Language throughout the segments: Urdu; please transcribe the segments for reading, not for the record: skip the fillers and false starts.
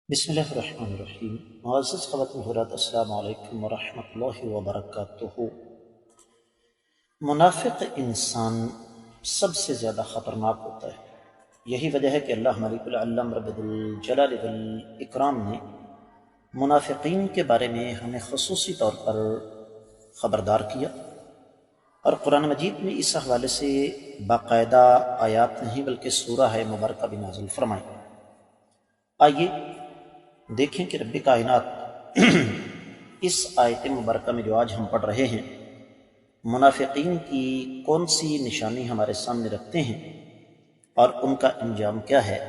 بسم اللہ الرحمن الرحیم۔ معزز خواتین حضرات، السلام علیکم ورحمۃ اللہ وبرکاتہ۔ منافق انسان سب سے زیادہ خطرناک ہوتا ہے۔ یہی وجہ ہے کہ اللہ ملک العلم رب الجلال والاکرام نے منافقین کے بارے میں ہمیں خصوصی طور پر خبردار کیا، اور قرآن مجید میں اس حوالے سے باقاعدہ آیات نہیں بلکہ سورہ مبارکہ بھی نازل فرمائی۔ آئیے دیکھیں کہ رب کائنات اس آیت مبارکہ میں جو آج ہم پڑھ رہے ہیں، منافقین کی کون سی نشانی ہمارے سامنے رکھتے ہیں اور ان کا انجام کیا ہے۔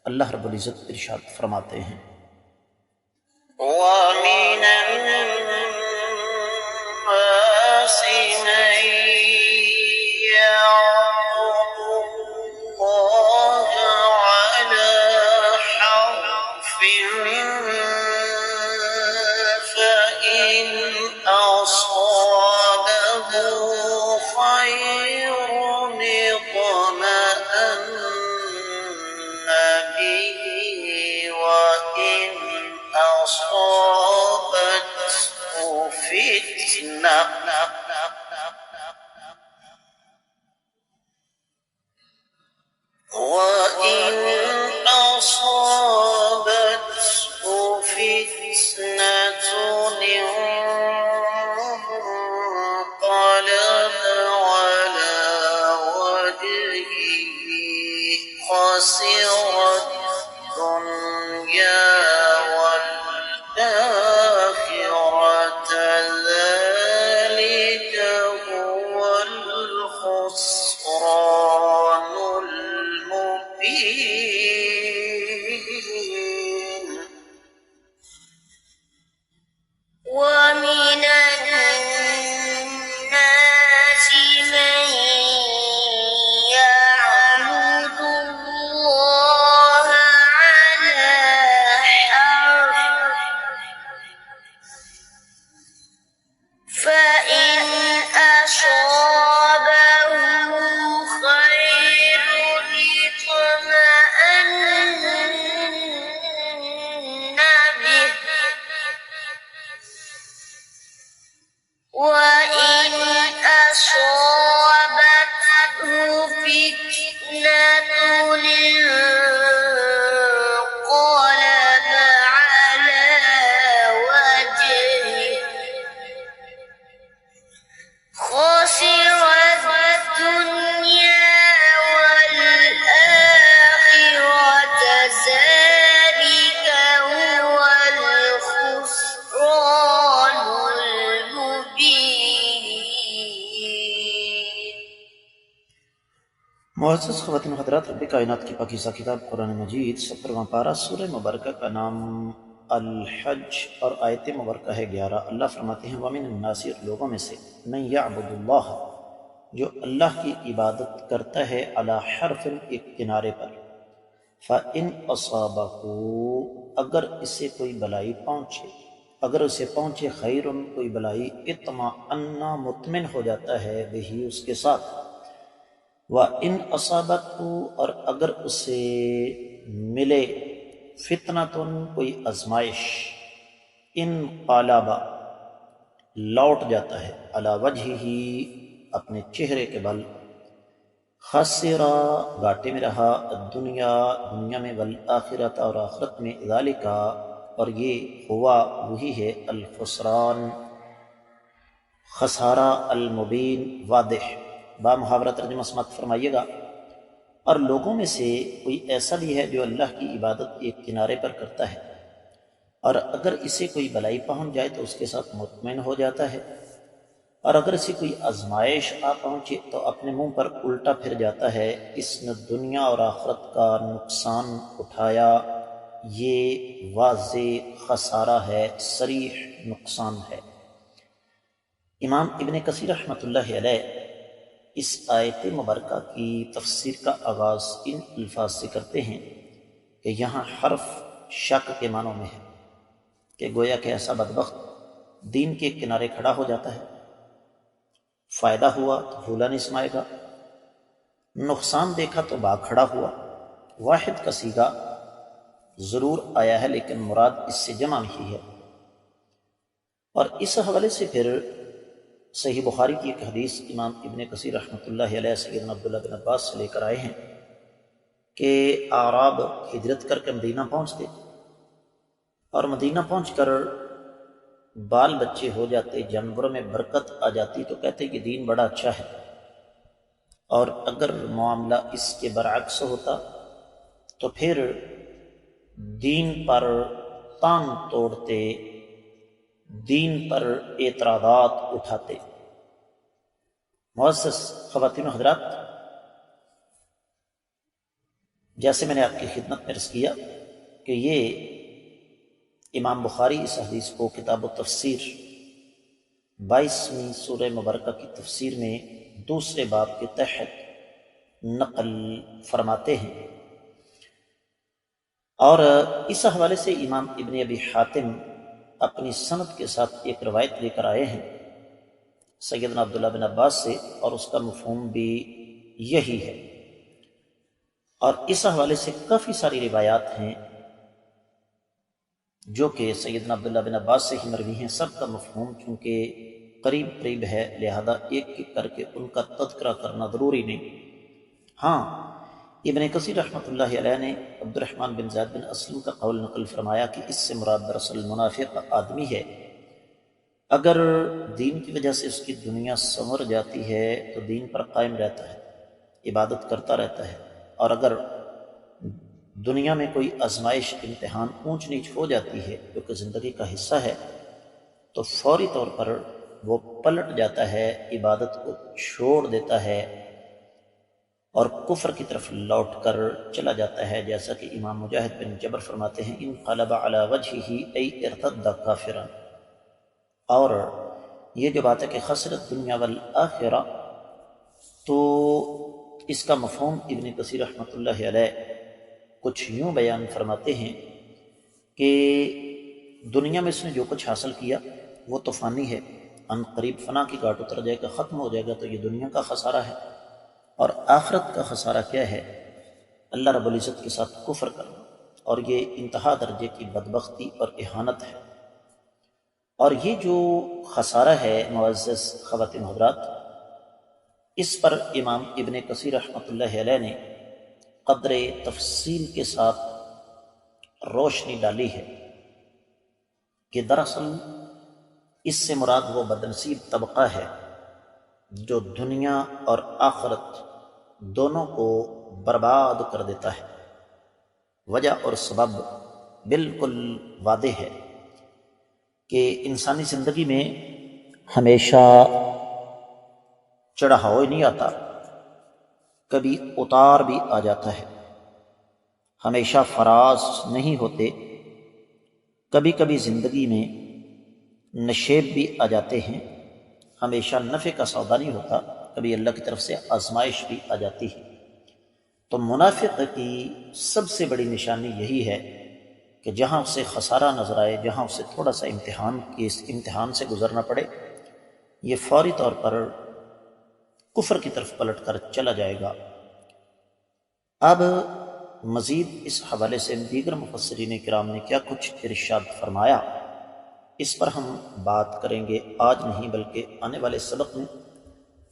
اللہ رب العزت ارشاد فرماتے ہیں، وَمِنَ النَّاسِ مَن يَعْبُدُ اللَّهَ عَلَىٰ حَرْفٍ فَإِنْ أَصَابَهُ خَيْرٌ اطْمَأَنَّ بِهِ وَإِنْ أَصَابَتْهُ فِتْنَةٌ انقلب على وجهه خسر الدنيا والآخرة ذلك هو الخسران المبين. ومن الناس من يعبد الله على حرف فإن أصابه خير اطمأنن به وإن أصابته فتنة انقلب على وجهه خسر الدنيا والآخرة ذلك هو الخسران المبين. معزز خواتین حضرات، رب کائنات کی پاکیزہ کتاب قرآن مجید 17واں پارہ سورہ مبارکہ کا نام الحج اور آیت مبارکہ ہے 11۔ اللہ فرماتے ہیں، وَمِنَ النَّاسِ، لوگوں میں سے، مَن يَعْبُدُ اللَّهَ، جو اللہ کی عبادت کرتا ہے، عَلَى حَرْفٍ، ایک کنارے پر، فَإِنْ أَصَابَهُ، اگر اسے کوئی بلائی پہنچے، اگر اسے پہنچے، خیرٌ، کوئی بلائی، اطمأنَّ، مطمئن ہو جاتا ہے، بِہِ، اس کے ساتھ، وَإِنْ أَصَابَتْهُ، اور اگر اسے ملے، فتنۃ، کوئی آزمائش، انقلب، لوٹ جاتا ہے، علی وجہہ، اپنے چہرے کے بل، خسر، گھاٹے میں رہا، الدنیا، دنیا میں، والآخرۃ، اور آخرت میں، ذالک، اور یہ ہوا، وہی ہے، الخسران، خسارہ، المبین، واضح۔ با محاورہ ترجمہ سماعت فرمائیے گا۔ اور لوگوں میں سے کوئی ایسا بھی ہے جو اللہ کی عبادت ایک کنارے پر کرتا ہے، اور اگر اسے کوئی بلائی پہنچ جائے تو اس کے ساتھ مطمئن ہو جاتا ہے، اور اگر اسے کوئی آزمائش آ پہنچے تو اپنے منہ پر الٹا پھر جاتا ہے۔ اس نے دنیا اور آخرت کا نقصان اٹھایا، یہ واضح خسارہ ہے، صریح نقصان ہے۔ امام ابن کثیر رحمۃ اللہ علیہ اس آیت مبارکہ کی تفسیر کا آغاز ان الفاظ سے کرتے ہیں کہ یہاں حرف شک کے معنوں میں ہے، کہ گویا کہ ایسا بدبخت دین کے کنارے کھڑا ہو جاتا ہے، فائدہ ہوا تو بھولا نہیں سمائے گا، نقصان دیکھا تو باغ کھڑا ہوا۔ واحد کا صیغہ ضرور آیا ہے لیکن مراد اس سے جمع ہی ہے۔ اور اس حوالے سے پھر صحیح بخاری کی ایک حدیث امام ابن کثیر رحمۃ اللہ علیہ سیدنا عبداللہ بن عباس سے لے کر آئے ہیں کہ اعراب ہجرت کر کے مدینہ پہنچتے اور مدینہ پہنچ کر بال بچے ہو جاتے، جانوروں میں برکت آ جاتی تو کہتے کہ دین بڑا اچھا ہے، اور اگر معاملہ اس کے برعکس ہوتا تو پھر دین پر تان توڑتے، دین پر اعتراضات اٹھاتے۔ معزز خواتین و حضرات، جیسے میں نے آپ کی خدمت میں عرض کیا کہ یہ امام بخاری اس حدیث کو کتاب التفسیر 22ویں سورہ مبارکہ کی تفسیر میں دوسرے باب کے تحت نقل فرماتے ہیں، اور اس حوالے سے امام ابن ابی حاتم اپنی سند کے ساتھ ایک روایت لے کر آئے ہیں سیدنا عبداللہ بن عباس سے، اور اس کا مفہوم بھی یہی ہے۔ اور اس حوالے سے کافی ساری روایات ہیں جو کہ سیدنا عبداللہ بن عباس سے ہی مروی ہیں، سب کا مفہوم چونکہ قریب قریب ہے لہذا ایک ایک کر کے ان کا تذکرہ کرنا ضروری نہیں۔ ہاں، ابن کثیر رحمۃ اللہ علیہ نے عبد الرحمن بن زید بن اسلم کا قول نقل فرمایا کہ اس سے مراد دراصل منافق آدمی ہے، اگر دین کی وجہ سے اس کی دنیا سنور جاتی ہے تو دین پر قائم رہتا ہے، عبادت کرتا رہتا ہے، اور اگر دنیا میں کوئی آزمائش، امتحان، اونچ نیچ ہو جاتی ہے جو کہ زندگی کا حصہ ہے تو فوری طور پر وہ پلٹ جاتا ہے، عبادت کو چھوڑ دیتا ہے اور کفر کی طرف لوٹ کر چلا جاتا ہے، جیسا کہ امام مجاہد بن جبر فرماتے ہیں انقلب علی وجہہ ای ارتد کافرا۔ اور یہ جو بات ہے کہ خسرت دنیا والآخرہ، تو اس کا مفہوم ابن کثیر رحمۃ اللہ علیہ کچھ یوں بیان فرماتے ہیں کہ دنیا میں اس نے جو کچھ حاصل کیا وہ تو فانی ہے، ان قریب فنا کی گھاٹ اتر جائے گا، ختم ہو جائے گا، تو یہ دنیا کا خسارہ ہے، اور آخرت کا خسارہ کیا ہے؟ اللہ رب العزت کے ساتھ کفر کرنا، اور یہ انتہا درجے کی بدبختی اور اہانت ہے۔ اور یہ جو خسارہ ہے معزز خواتین حضرات، اس پر امام ابن کثیر رحمۃ اللہ علیہ نے قدر تفصیل کے ساتھ روشنی ڈالی ہے کہ دراصل اس سے مراد وہ بدنصیب طبقہ ہے جو دنیا اور آخرت دونوں کو برباد کر دیتا ہے۔ وجہ اور سبب بالکل واضح ہے کہ انسانی زندگی میں ہمیشہ چڑھاؤ نہیں آتا، کبھی اتار بھی آ جاتا ہے، ہمیشہ فراز نہیں ہوتے، کبھی کبھی زندگی میں نشیب بھی آ جاتے ہیں، ہمیشہ نفع کا سودا نہیں ہوتا، کبھی اللہ کی طرف سے آزمائش بھی آ جاتی ہے۔ تو منافق کی سب سے بڑی نشانی یہی ہے کہ جہاں اسے خسارہ نظر آئے، جہاں اسے تھوڑا سا امتحان سے گزرنا پڑے، یہ فوری طور پر کفر کی طرف پلٹ کر چلا جائے گا۔ اب مزید اس حوالے سے دیگر مفسرین کرام نے کیا کچھ ارشاد فرمایا، اس پر ہم بات کریں گے، آج نہیں بلکہ آنے والے سبق میں،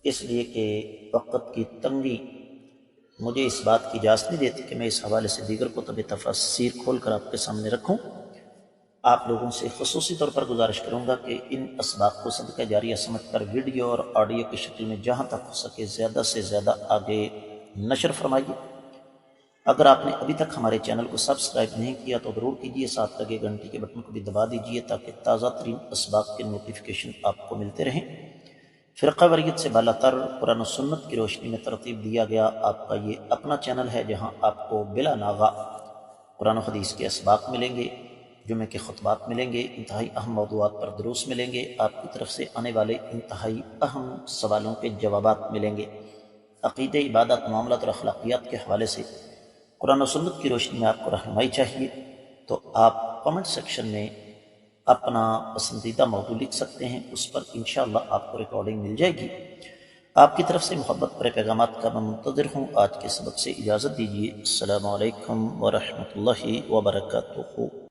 اس لیے کہ وقت کی تنگی مجھے اس بات کی اجازت نہیں دیتی کہ میں اس حوالے سے دیگر کتب تفسیر کھول کر آپ کے سامنے رکھوں۔ آپ لوگوں سے خصوصی طور پر گزارش کروں گا کہ ان اسباق کو صدقہ جاریہ سمجھ کر ویڈیو اور آڈیو کی شکل میں جہاں تک ہو سکے زیادہ سے زیادہ آگے نشر فرمائیے۔ اگر آپ نے ابھی تک ہمارے چینل کو سبسکرائب نہیں کیا تو ضرور کیجیے، ساتھ لگے گھنٹی کے بٹن کو بھی دبا دیجیے تاکہ تازہ ترین اسباق کے نوٹیفیکیشن آپ کو ملتے رہیں۔ فرقہ واریت سے بالا تر قرآن و سنت کی روشنی میں ترتیب دیا گیا آپ کا یہ اپنا چینل ہے جہاں آپ کو بلا ناغہ قرآن و حدیث کے اسباق ملیں گے، جمعے کے خطبات ملیں گے، انتہائی اہم موضوعات پر دروس ملیں گے، آپ کی طرف سے آنے والے انتہائی اہم سوالوں کے جوابات ملیں گے، عقیدہ، عبادت، معاملات اور اخلاقیات کے حوالے سے قرآن و سنت کی روشنی میں آپ کو رہنمائی چاہیے تو آپ کمنٹ سیکشن میں اپنا پسندیدہ موضوع لکھ سکتے ہیں، اس پر انشاءاللہ آپ کو ریکارڈنگ مل جائے گی۔ آپ کی طرف سے محبت پر پیغامات کا میں منتظر ہوں۔ آج کے سبق سے اجازت دیجیے۔ السلام علیکم ورحمۃ اللہ وبرکاتہ۔